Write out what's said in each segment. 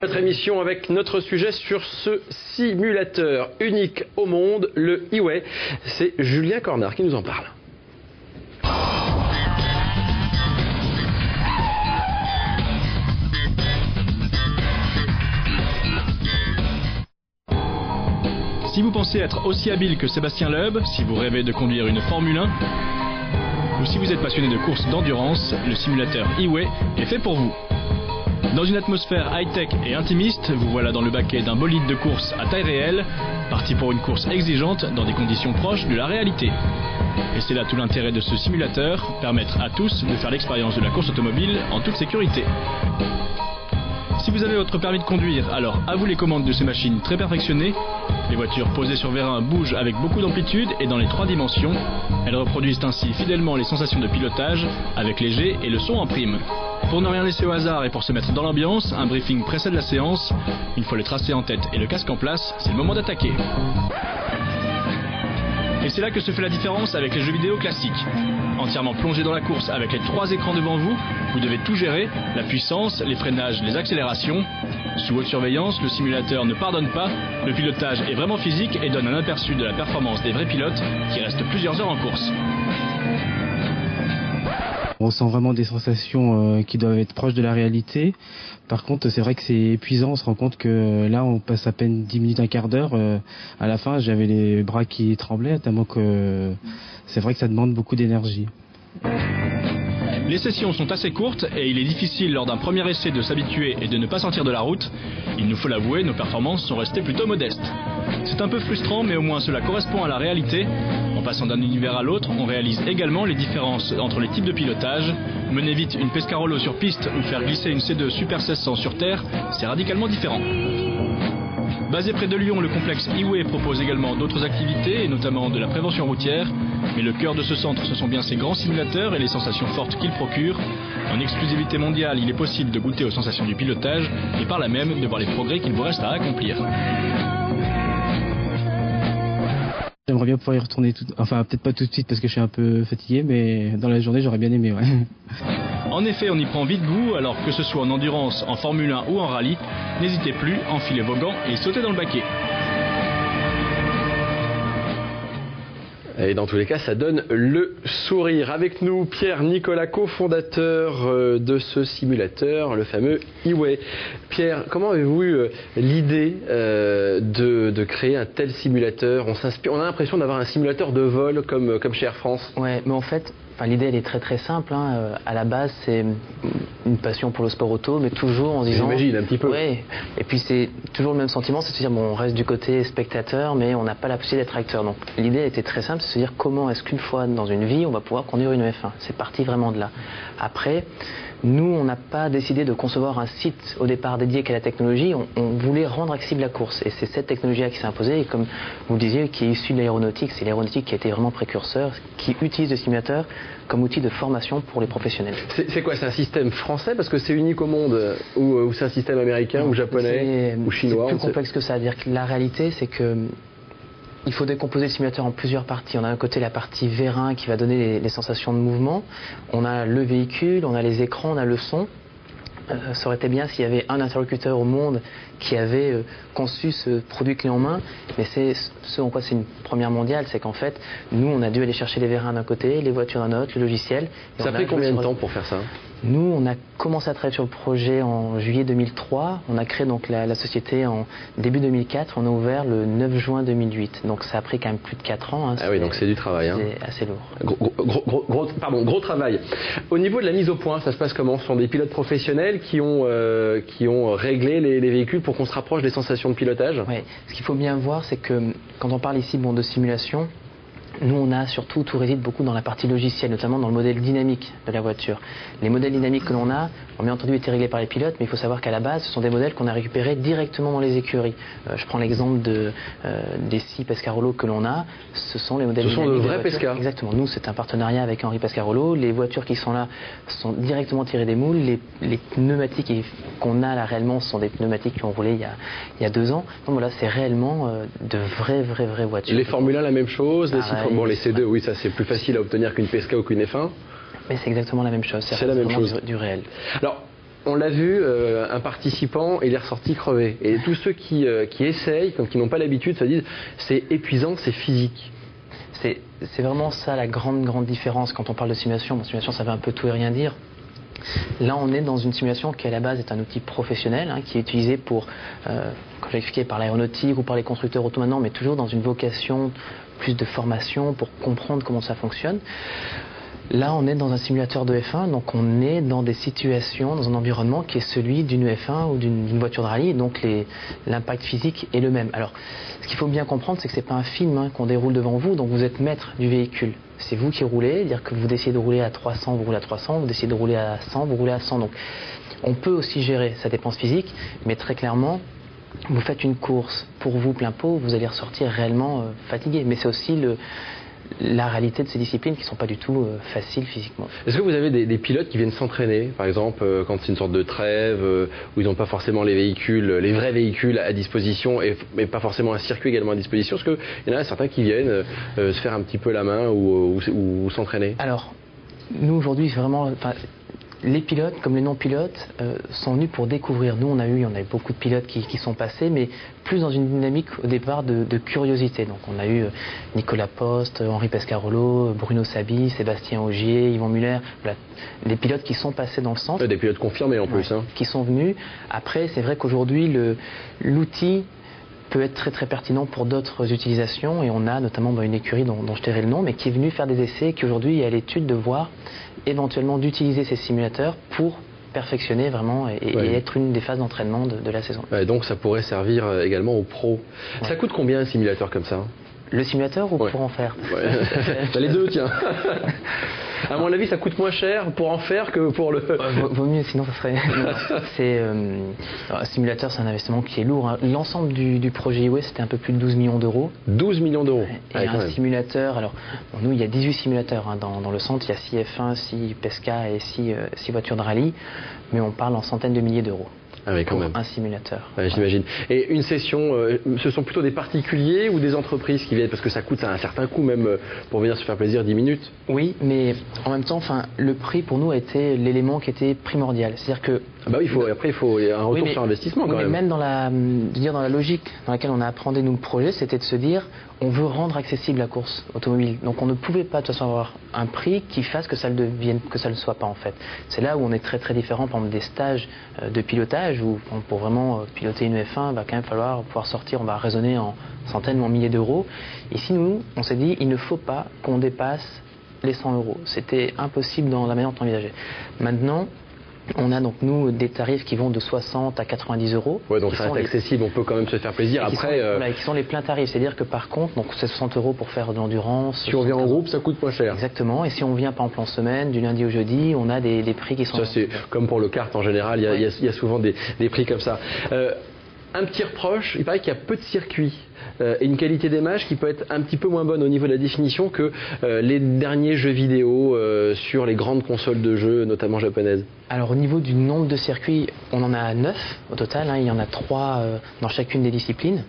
Notre émission avec notre sujet sur ce simulateur unique au monde, le E-Way. C'est Julien Cornard qui nous en parle. Si vous pensez être aussi habile que Sébastien Loeb, si vous rêvez de conduire une Formule 1, ou si vous êtes passionné de courses d'endurance, le simulateur E-Way est fait pour vous. Dans une atmosphère high-tech et intimiste, vous voilà dans le baquet d'un bolide de course à taille réelle, parti pour une course exigeante dans des conditions proches de la réalité. Et c'est là tout l'intérêt de ce simulateur, permettre à tous de faire l'expérience de la course automobile en toute sécurité. Si vous avez votre permis de conduire, alors à vous les commandes de ces machines très perfectionnées. Les voitures posées sur vérin bougent avec beaucoup d'amplitude et dans les 3 dimensions. Elles reproduisent ainsi fidèlement les sensations de pilotage, avec les G et le son en prime. Pour ne rien laisser au hasard et pour se mettre dans l'ambiance, un briefing précède la séance. Une fois le tracé en tête et le casque en place, c'est le moment d'attaquer. Et c'est là que se fait la différence avec les jeux vidéo classiques. Entièrement plongé dans la course avec les 3 écrans devant vous, vous devez tout gérer, la puissance, les freinages, les accélérations. Sous haute surveillance, le simulateur ne pardonne pas, le pilotage est vraiment physique et donne un aperçu de la performance des vrais pilotes qui restent plusieurs heures en course. On ressent vraiment des sensations qui doivent être proches de la réalité. Par contre, c'est vrai que c'est épuisant. On se rend compte que là, on passe à peine 10 minutes, un quart d'heure. À la fin, j'avais les bras qui tremblaient, tellement que c'est vrai que ça demande beaucoup d'énergie. Les sessions sont assez courtes et il est difficile lors d'un premier essai de s'habituer et de ne pas sortir de la route. Il nous faut l'avouer, nos performances sont restées plutôt modestes. C'est un peu frustrant, mais au moins cela correspond à la réalité. En passant d'un univers à l'autre, on réalise également les différences entre les types de pilotage. Mener vite une Pescarolo sur piste ou faire glisser une C2 Super 1600 sur terre, c'est radicalement différent. Basé près de Lyon, le complexe E-Way propose également d'autres activités, et notamment de la prévention routière. Mais le cœur de ce centre, ce sont bien ces grands simulateurs et les sensations fortes qu'ils procurent. En exclusivité mondiale, il est possible de goûter aux sensations du pilotage et par là même de voir les progrès qu'il vous reste à accomplir. J'aimerais bien pouvoir y retourner, enfin peut-être pas tout de suite parce que je suis un peu fatigué, mais dans la journée j'aurais bien aimé, ouais. En effet, on y prend vite goût, alors que ce soit en endurance, en Formule 1 ou en rallye, n'hésitez plus, enfilez vos gants et sautez dans le baquet. Et dans tous les cas, ça donne le sourire. Avec nous, Pierre Nicolas, cofondateur de ce simulateur, le fameux E-Way. Pierre, comment avez-vous eu l'idée de créer un tel simulateur? On a l'impression d'avoir un simulateur de vol comme chez Air France. Ouais, mais en fait, l'idée elle est très simple. À la base, c'est une passion pour le sport auto, mais toujours en se disant. J'imagine un petit peu. Ouais. Et puis c'est toujours le même sentiment, c'est de se dire bon, on reste du côté spectateur, mais on n'a pas la possibilité d'être acteur. Donc l'idée était très simple, c'est de se dire comment est-ce qu'une fois dans une vie, on va pouvoir conduire une F1. C'est parti vraiment de là. Après, nous, on n'a pas décidé de concevoir un site au départ dédié qu'à la technologie. On voulait rendre accessible la course. Et c'est cette technologie-là qui s'est imposée. Et comme vous le disiez, qui est issue de l'aéronautique. C'est l'aéronautique qui a été vraiment précurseur, qui utilise le simulateur comme outil de formation pour les professionnels. C'est quoi? C'est un système français parce que c'est unique au monde, ou c'est un système américain ou japonais ou chinois? C'est plus complexe que ça. C'est-à-dire que la réalité, c'est que il faut décomposer le simulateur en plusieurs parties. On a d'un côté la partie vérin qui va donner les sensations de mouvement. On a le véhicule, on a les écrans, on a le son. Ça aurait été bien s'il y avait un interlocuteur au monde qui avait conçu ce produit clé en main, mais c'est ce en quoi c'est une première mondiale, c'est qu'en fait, nous, on a dû aller chercher les vérins d'un côté, les voitures d'un autre, le logiciel. Ça a pris combien de temps pour faire ça? Nous, on a commencé à travailler sur le projet en juillet 2003. On a créé donc la société en début 2004. On a ouvert le 9 juin 2008. Donc ça a pris quand même plus de 4 ans. Ah oui, donc c'est du travail. C'est assez lourd. Gros travail. Au niveau de la mise au point, ça se passe comment? Ce sont des pilotes professionnels qui ont réglé les véhicules pour qu'on se rapproche des sensations de pilotage? Oui. Ce qu'il faut bien voir, c'est que quand on parle ici de simulation, nous, on a surtout, tout réside beaucoup dans la partie logicielle, notamment dans le modèle dynamique de la voiture. Les modèles dynamiques que l'on a ont bien entendu été réglés par les pilotes, mais il faut savoir qu'à la base, ce sont des modèles qu'on a récupérés directement dans les écuries. Je prends l'exemple des 6 Pescarolo que l'on a. Ce sont les modèles dynamiques. Ce sont de vrais Pesca. Exactement. Nous, c'est un partenariat avec Henri Pescarolo. Les voitures qui sont là sont directement tirées des moules. Les pneumatiques qu'on a là réellement sont des pneumatiques qui ont roulé il y a 2 ans. Donc voilà, c'est réellement de vraies voitures. Les Formule 1, la même chose. Bon, les C2, oui, ça c'est plus facile à obtenir qu'une Pesca ou qu'une F1. Mais c'est exactement la même chose. C'est la même chose. Du réel. Alors, on l'a vu, un participant, il est ressorti crevé. Et tous ceux qui essayent, qui n'ont pas l'habitude, se disent c'est épuisant, c'est physique. C'est vraiment ça la grande différence quand on parle de simulation. Bon, simulation, ça veut un peu tout et rien dire. Là, on est dans une simulation qui, à la base, est un outil professionnel, qui est utilisé pour, comme j'ai expliqué, par l'aéronautique ou par les constructeurs auto maintenant, mais toujours dans une vocation plus de formation pour comprendre comment ça fonctionne. Là, on est dans un simulateur de F1, donc on est dans des situations, dans un environnement qui est celui d'une F1 ou d'une voiture de rallye, donc l'impact physique est le même. Alors, ce qu'il faut bien comprendre, c'est que ce n'est pas un film qu'on déroule devant vous, donc vous êtes maître du véhicule. C'est vous qui roulez, c'est-à-dire que vous décidez de rouler à 300, vous roulez à 300, vous décidez de rouler à 100, vous roulez à 100. Donc, on peut aussi gérer sa dépense physique, mais très clairement, vous faites une course pour vous plein pot, vous allez ressortir réellement fatigué. Mais c'est aussi la réalité de ces disciplines qui ne sont pas du tout faciles physiquement. Est-ce que vous avez des pilotes qui viennent s'entraîner, par exemple, quand c'est une sorte de trêve, où ils n'ont pas forcément les vrais véhicules à disposition, et pas forcément un circuit également à disposition? Est-ce qu'il y en a certains qui viennent se faire un petit peu la main ou s'entraîner? Alors, nous aujourd'hui, vraiment... Les pilotes, comme les non-pilotes, sont venus pour découvrir. Nous, on a eu beaucoup de pilotes qui sont passés, mais plus dans une dynamique au départ de curiosité. Donc, on a eu Nicolas Post, Henri Pescarolo, Bruno Sabi, Sébastien Ogier, Yvon Muller. Voilà, les pilotes qui sont passés dans le centre. Des pilotes confirmés en plus. Qui sont venus. Après, c'est vrai qu'aujourd'hui, l'outil peut être très pertinent pour d'autres utilisations, et on a notamment une écurie dont je tairai le nom, mais qui est venue faire des essais, qui aujourd'hui est à l'étude de voir éventuellement d'utiliser ces simulateurs pour perfectionner vraiment et être une des phases d'entraînement de la saison. Donc ça pourrait servir également aux pros. Ça coûte combien un simulateur comme ça? Le simulateur ou pour en faire? Les deux, tiens. À mon avis, ça coûte moins cher pour en faire que pour le... Vaut mieux, sinon ça serait... Un simulateur, c'est un investissement qui est lourd. L'ensemble du projet Iway, c'était un peu plus de 12 millions d'euros. 12 millions d'euros. Et un simulateur... Alors, nous, il y a 18 simulateurs dans le centre. Il y a 6 F1, 6 Pesca et 6 voitures de rallye. Mais on parle en centaines de milliers d'euros. Ah oui, quand même. Un simulateur. J'imagine. Et une session, ce sont plutôt des particuliers ou des entreprises qui viennent? Parce que ça coûte un certain coût même pour venir se faire plaisir 10 minutes. Oui, mais en même temps, le prix pour nous a été l'élément qui était primordial. C'est-à-dire que... Après, il faut un retour sur investissement quand même. Mais même dans la logique dans laquelle on a appréhendé nous le projet, c'était de se dire, on veut rendre accessible la course automobile. Donc on ne pouvait pas de toute façon avoir un prix qui fasse que ça ne soit pas en fait. C'est là où on est très différent, par exemple des stages de pilotage où pour vraiment piloter une F1, va quand même falloir pouvoir sortir, on va raisonner en centaines ou en milliers d'euros. Ici, nous, on s'est dit, il ne faut pas qu'on dépasse les 100 euros. C'était impossible dans la manière dont on envisageait. Maintenant, on a donc nous des tarifs qui vont de 60 à 90 euros. Ouais, donc ça reste accessible, on peut quand même se faire plaisir. Après, qui sont les pleins tarifs, c'est-à-dire que par contre, donc c'est 60 euros pour faire de l'endurance. Si on vient en groupe, ça coûte moins cher. Exactement. Et si on vient par exemple en semaine, du lundi au jeudi, on a des prix qui sont. Ça c'est comme pour le kart en général, il y a souvent des prix comme ça. Un petit reproche, il paraît qu'il y a peu de circuits et une qualité d'image qui peut être un petit peu moins bonne au niveau de la définition que les derniers jeux vidéo sur les grandes consoles de jeux, notamment japonaises. Alors au niveau du nombre de circuits, on en a 9 au total, il y en a 3 dans chacune des disciplines.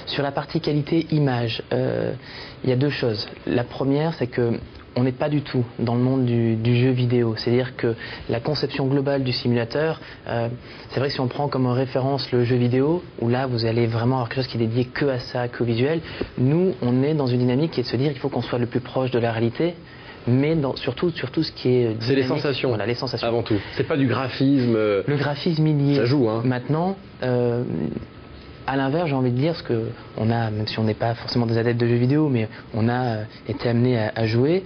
Sur la partie qualité image, il y a deux choses. La première, c'est que on n'est pas du tout dans le monde du jeu vidéo. C'est-à-dire que la conception globale du simulateur, c'est vrai que si on prend comme référence le jeu vidéo, où là vous allez vraiment avoir quelque chose qui est dédié que à ça, qu'au visuel, nous on est dans une dynamique qui est de se dire qu'il faut qu'on soit le plus proche de la réalité, mais surtout ce qui est... C'est les sensations. Voilà, les sensations. Avant tout. C'est pas du graphisme. Le graphisme il y est. Ça joue, Maintenant... à l'inverse, j'ai envie de dire, ce que on a, même si on n'est pas forcément des adeptes de jeux vidéo, mais on a été amené à jouer.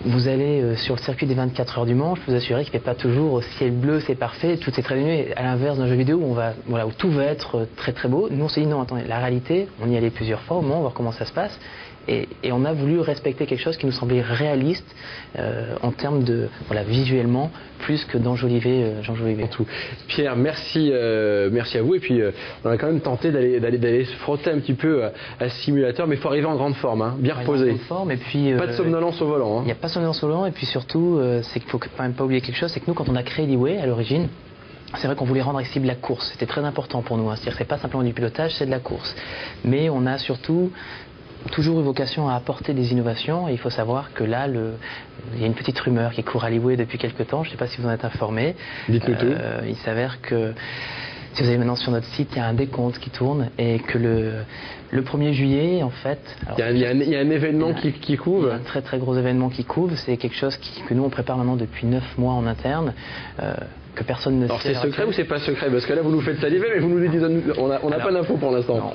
Vous allez sur le circuit des 24 heures du Mans, je peux vous assurer qu'il ne fait pas toujours au ciel bleu, c'est parfait, tout est très lumineux. À l'inverse d'un jeu vidéo où tout va être très beau, nous on s'est dit non, attendez, la réalité, on y allait plusieurs fois au Mans, voir comment ça se passe. Et on a voulu respecter quelque chose qui nous semblait réaliste en termes de visuellement plus que d'enjoliver tout. Pierre, merci à vous. Et puis on a quand même tenté d'aller se frotter un petit peu à ce simulateur, mais il faut arriver en grande forme, bien reposé. En grande forme, et puis pas de somnolence au volant. Il n'y a pas de somnolence au volant, et puis surtout, c'est qu'il faut quand même pas oublier quelque chose, c'est que nous, quand on a créé l'Iway à l'origine, c'est vrai qu'on voulait rendre accessible la course. C'était très important pour nous. C'est-à-dire que c'est pas simplement du pilotage, c'est de la course. Mais on a surtout toujours eu vocation à apporter des innovations. Et il faut savoir que là, il y a une petite rumeur qui court à l'Iway depuis quelques temps. Je ne sais pas si vous en êtes informé. Dites-nous tout. Il s'avère que, si vous allez maintenant sur notre site, il y a un décompte qui tourne et que le 1er juillet, en fait... Alors, il y a un événement qui couvre. Il y a un très très gros événement qui couvre. C'est quelque chose que nous, on prépare maintenant depuis 9 mois en interne. Que personne ne sait. Alors c'est secret ou c'est pas secret? Parce que là, vous nous faites saliver, mais vous nous le dites, on n'a pas d'infos pour l'instant.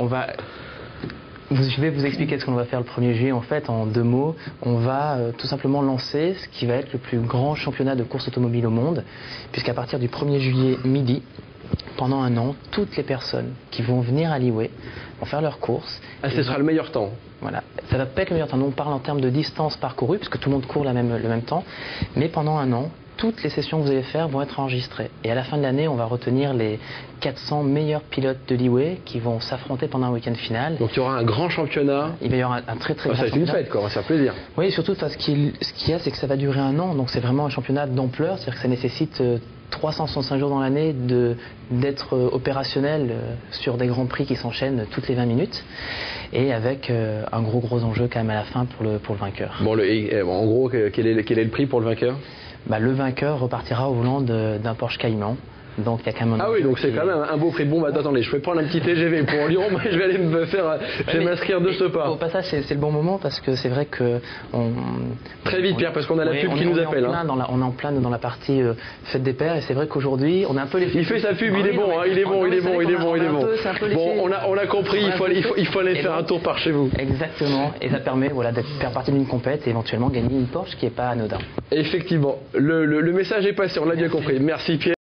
Je vais vous expliquer ce qu'on va faire le 1er juillet. En fait, en 2 mots, on va tout simplement lancer ce qui va être le plus grand championnat de course automobile au monde, puisqu'à partir du 1er juillet midi, pendant 1 an, toutes les personnes qui vont venir à l'Iway vont faire leurs courses. Ah, ce sera le meilleur temps. Voilà, ça va pas être le meilleur temps. Nous, on parle en termes de distance parcourue, puisque tout le monde court le même temps, mais pendant 1 an, toutes les sessions que vous allez faire vont être enregistrées. Et à la fin de l'année, on va retenir les 400 meilleurs pilotes de l'Iway qui vont s'affronter pendant un week-end final. Donc il y aura un grand championnat. Il va y avoir un très très grand championnat. Ça va être une fête, quoi, ça va faire plaisir. Oui, surtout, ce qu'il y a, c'est que ça va durer 1 an. Donc c'est vraiment un championnat d'ampleur. C'est-à-dire que ça nécessite 365 jours dans l'année d'être opérationnel sur des grands prix qui s'enchaînent toutes les 20 minutes. Et avec un gros enjeu quand même à la fin pour le vainqueur. Bon, en gros, quel est le prix pour le vainqueur? Le vainqueur repartira au volant d'un Porsche Cayman. Donc, il y a quand même oui, donc c'est quand même un beau prix. Bon, attendez, je vais prendre un petit TGV pour Lyon, mais je vais aller m'inscrire de ce pas. Au passage, c'est le bon moment parce que c'est vrai que très vite, Pierre, parce qu'on a la pub qui nous appelle. On est en plein dans la partie fête des pères et c'est vrai qu'aujourd'hui, on a un peu les. Il fait sa pub, il est bon. Bon, on a compris, il faut aller faire un tour par chez vous. Exactement, et ça permet de faire partie d'une compète et éventuellement gagner une Porsche qui n'est pas anodin. Effectivement, le message est passé, on l'a bien compris. Merci Pierre.